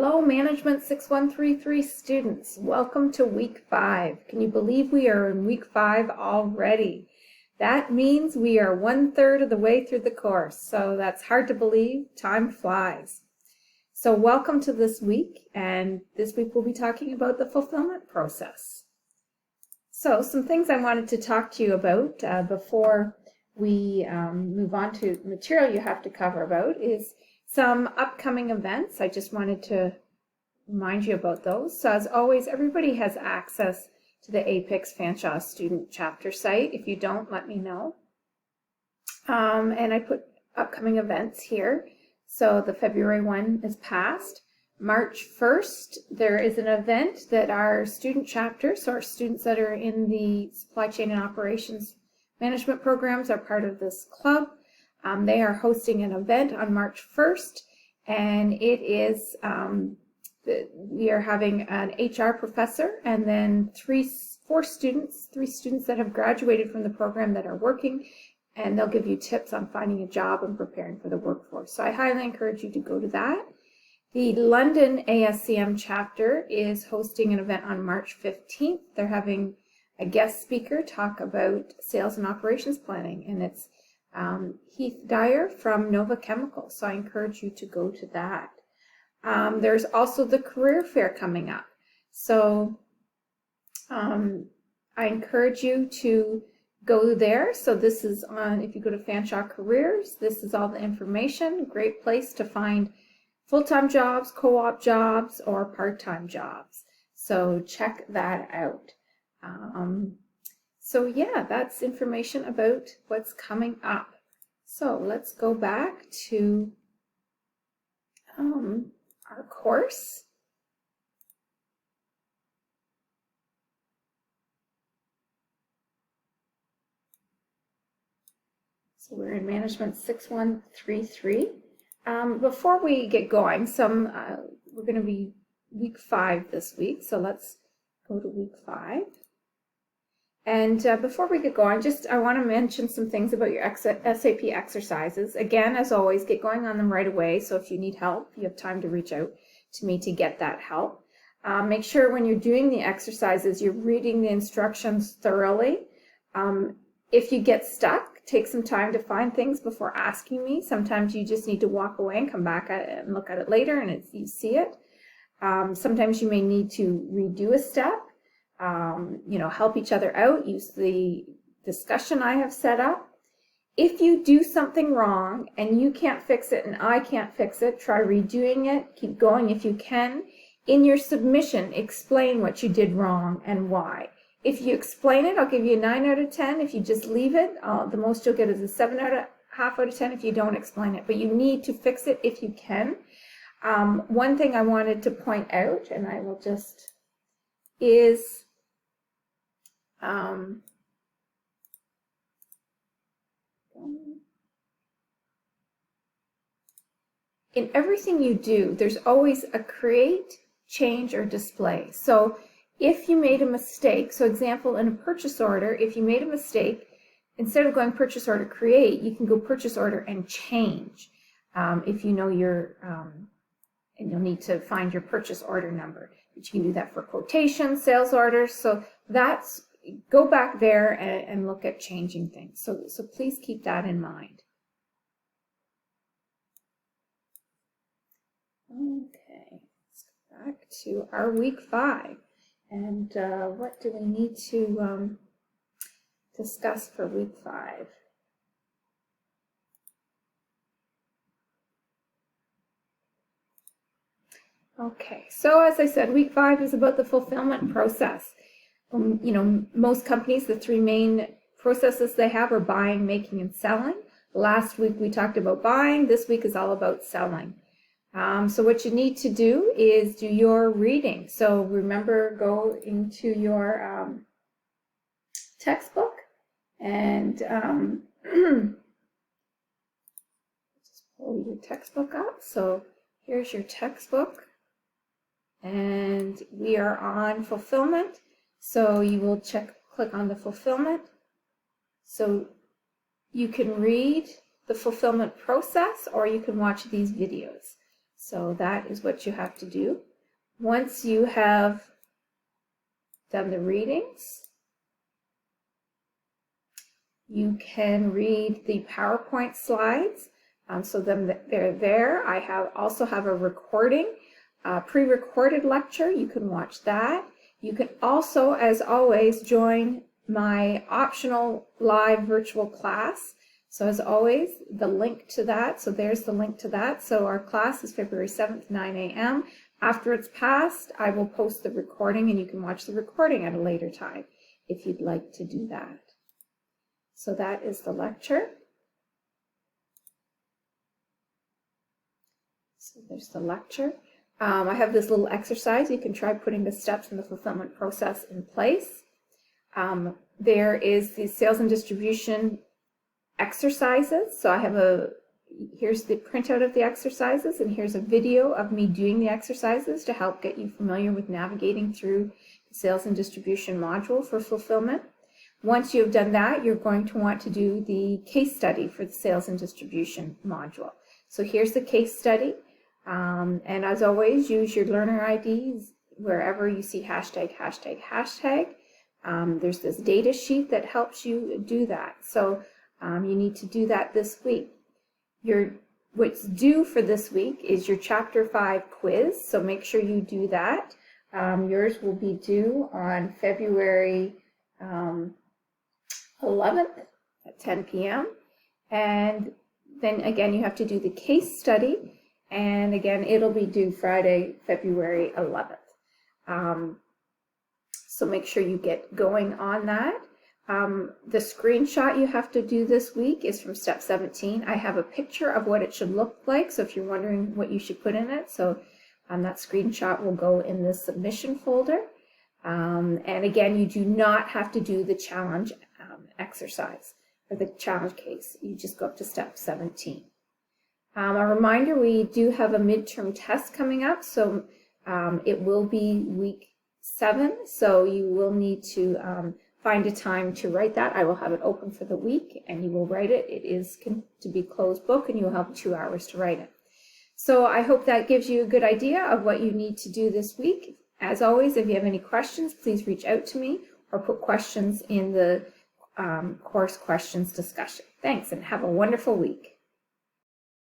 Hello, Management 6133 students. Welcome to week 5. Can you believe we are in week 5 already? That means we are 1/3 of the way through the course. So that's hard to believe. Time flies. So welcome to this week. And this week we'll be talking about the fulfillment process. So some things I wanted to talk to you about before we move on to material you have to cover about is some upcoming events. I just wanted to remind you about those. So as always, everybody has access to the Apex Fanshawe Student Chapter site. If you don't, let me know. And I put upcoming events here. So the February one is past. March 1st, there is an event that our student chapter, so our students that are in the supply chain and operations management programs are part of this club. They are hosting an event on March 1st, and it is, we are having an HR professor and then three students that have graduated from the program that are working, and they'll give you tips on finding a job and preparing for the workforce. So I highly encourage you to go to that. The London ASCM chapter is hosting an event on March 15th. They're having a guest speaker talk about sales and operations planning, and it's Heath Dyer from Nova Chemical, so I encourage you to go to that. There's also the career fair coming up, so I encourage you to go there. So this is on, if you go to Fanshawe Careers, this is all the information. Great place to find full-time jobs, co-op jobs, or part-time jobs, so check that out. So yeah, that's information about what's coming up. So let's go back to our course. So we're in Management 6133. Before we get going, we're going to be week 5 this week, so let's go to week 5. And before we get going, I want to mention some things about your SAP exercises. Again, as always, get going on them right away. So if you need help, you have time to reach out to me to get that help. Make sure when you're doing the exercises, you're reading the instructions thoroughly. If you get stuck, take some time to find things before asking me. Sometimes you just need to walk away and come back at it and look at it later, and you see it. Sometimes you may need to redo a step. Help each other out, use the discussion I have set up. If you do something wrong and you can't fix it and I can't fix it, try redoing it, keep going if you can. In your submission, explain what you did wrong and why. If you explain it, I'll give you a 9 out of 10. If you just leave it, the most you'll get is a 7.5 out of 10 if you don't explain it, but you need to fix it if you can. One thing I wanted to point out, and I will just, is in everything you do, there's always a create, change, or display. So if you made a mistake, so example, in a purchase order, if you made a mistake, instead of going purchase order create, you can go purchase order and change. If you know and you'll need to find your purchase order number. But you can do that for quotations, sales orders. So go back there and look at changing things. So please keep that in mind. Okay, let's go back to our week 5. And what do we need to discuss for week 5? Okay, so as I said, week 5 is about the fulfillment process. Most companies, the 3 main processes they have are buying, making, and selling. Last week we talked about buying. This week is all about selling. So what you need to do is do your reading. So remember, go into your textbook and just pull your textbook up. So here's your textbook, and we are on fulfillment. So you will click on the fulfillment. So you can read the fulfillment process, or you can watch these videos. So that is what you have to do. Once you have done the readings, you can read the PowerPoint slides. So then they're there. I also have a recording, pre-recorded lecture. You can watch that. You can also, as always, join my optional live virtual class. So as always, the link to that. So there's the link to that. So our class is February 7th, 9 a.m. After it's passed, I will post the recording, and you can watch the recording at a later time if you'd like to do that. So that is the lecture. So there's the lecture. I have this little exercise. You can try putting the steps in the fulfillment process in place. There is the sales and distribution exercises. So I have here's the printout of the exercises, and here's a video of me doing the exercises to help get you familiar with navigating through the sales and distribution module for fulfillment. Once you've done that, you're going to want to do the case study for the sales and distribution module. So here's the case study. And as always, use your learner IDs wherever you see hashtag, hashtag, hashtag. There's this data sheet that helps you do that. So you need to do that this week. What's due for this week is your Chapter 5 quiz, so make sure you do that. Yours will be due on February 11th at 10 p.m. And then again, you have to do the case study. And again, it'll be due Friday, February 11th. So make sure you get going on that. The screenshot you have to do this week is from step 17. I have a picture of what it should look like. So if you're wondering what you should put in it, so that screenshot will go in the submission folder. And again, you do not have to do the challenge exercise or the challenge case. You just go up to step 17. A reminder, we do have a midterm test coming up, so it will be week 7, so you will need to find a time to write that. I will have it open for the week, and you will write it. It is to be closed book, and you will have 2 hours to write it. So I hope that gives you a good idea of what you need to do this week. As always, if you have any questions, please reach out to me or put questions in the course questions discussion. Thanks, and have a wonderful week.